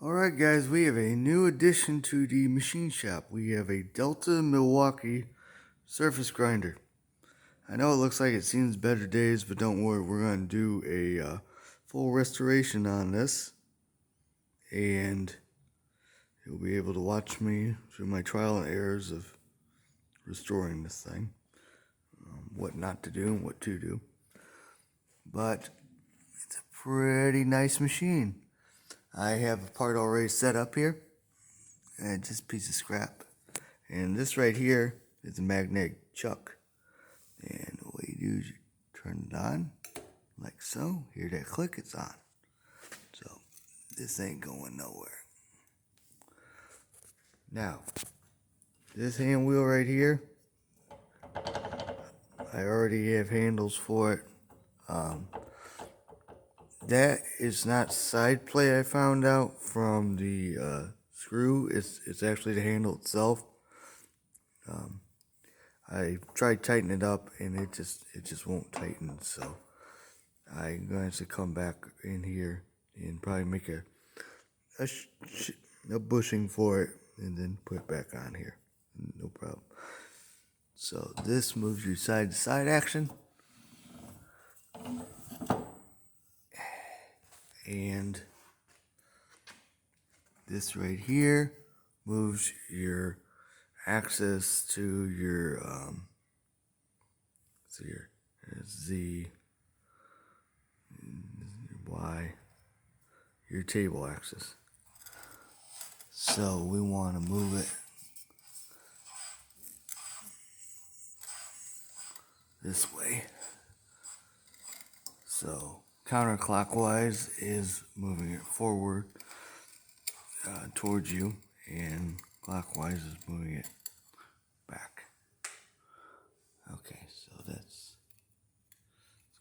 Alright guys, we have a new addition to the machine shop. We have a Delta Milwaukee surface grinder. I know it looks like it's seen better days, but don't worry, we're going to do a full restoration on this. And you'll be able to watch me through my trial and errors of restoring this thing. What not to do and what to do. But it's a pretty nice machine. I have a part already set up here, and just a piece of scrap. And this right here is a magnetic chuck. And what you do is you turn it on, like so. Hear that click, it's on. So, this ain't going nowhere. Now, this hand wheel right here, I already have handles for it. That is not side plate, I found out from the screw. It's actually the handle itself. I tried tightening it up and it just won't tighten, so I'm going to come back in here and probably make a bushing for it and then put it back on here. No problem. So this moves your side to side action. And this right here moves your axis to your Z, Y, your table axis. So we want to move it this way. So counterclockwise is moving it forward towards you, and clockwise is moving it back. Okay, so that's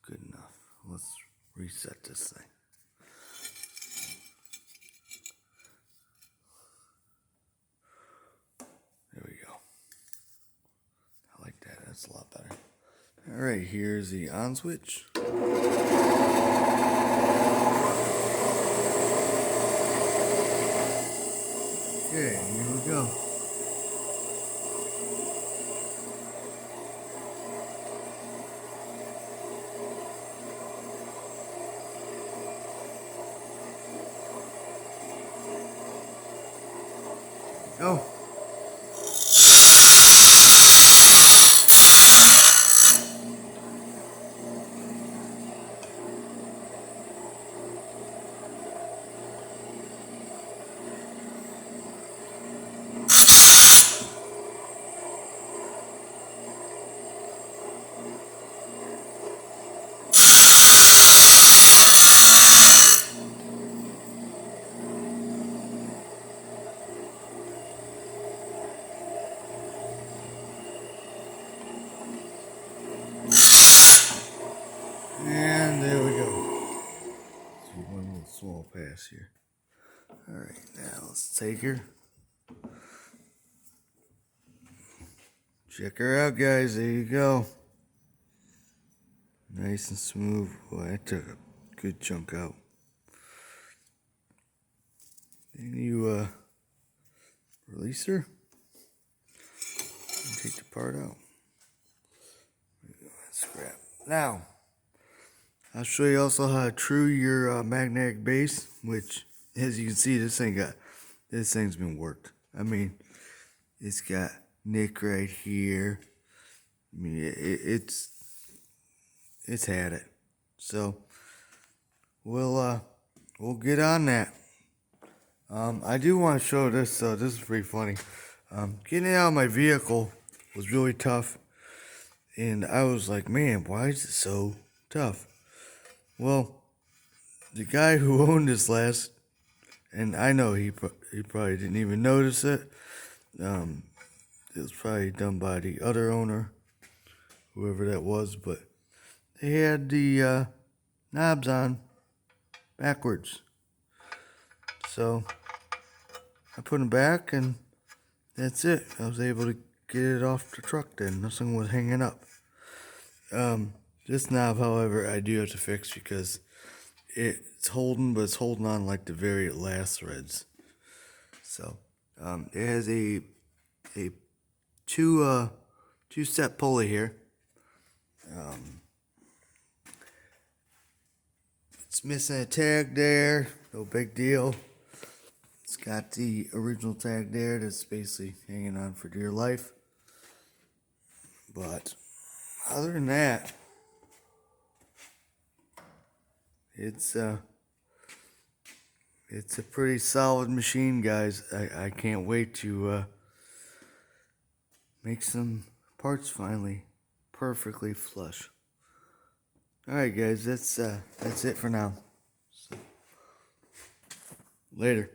good enough. Let's reset this thing. There we go. I like that. That's a lot better. Alright, here's the on switch. Okay, here we go. Go. And there we go. Let's do one little small pass here. Alright, now let's take her. Check her out, guys. There you go. Nice and smooth. Boy, I took a good chunk out. Then you release her and take the part out. Scrap. Now, I'll show you also how to true your magnetic base, which, as you can see, this thing's been worked. I mean, it's got nick right here. I mean, it's had it. So we'll get on that. I do want to show this. This is pretty funny. Getting it out of my vehicle was really tough, and I was like, man, why is it so tough? Well, the guy who owned this last, and I know he probably didn't even notice it. It was probably done by the other owner, whoever that was, but they had the knobs on backwards. So I put them back, and that's it. I was able to get it off the truck then. Nothing was hanging up. This knob, however, I do have to fix because it's holding, but it's holding on like the very last threads. So it has a two step pulley here. It's missing a tag there, no big deal. It's got the original tag there that's basically hanging on for dear life. But other than that, it's a pretty solid machine, guys. I can't wait to make some parts finally perfectly flush. Alright guys, that's it for now. So, later.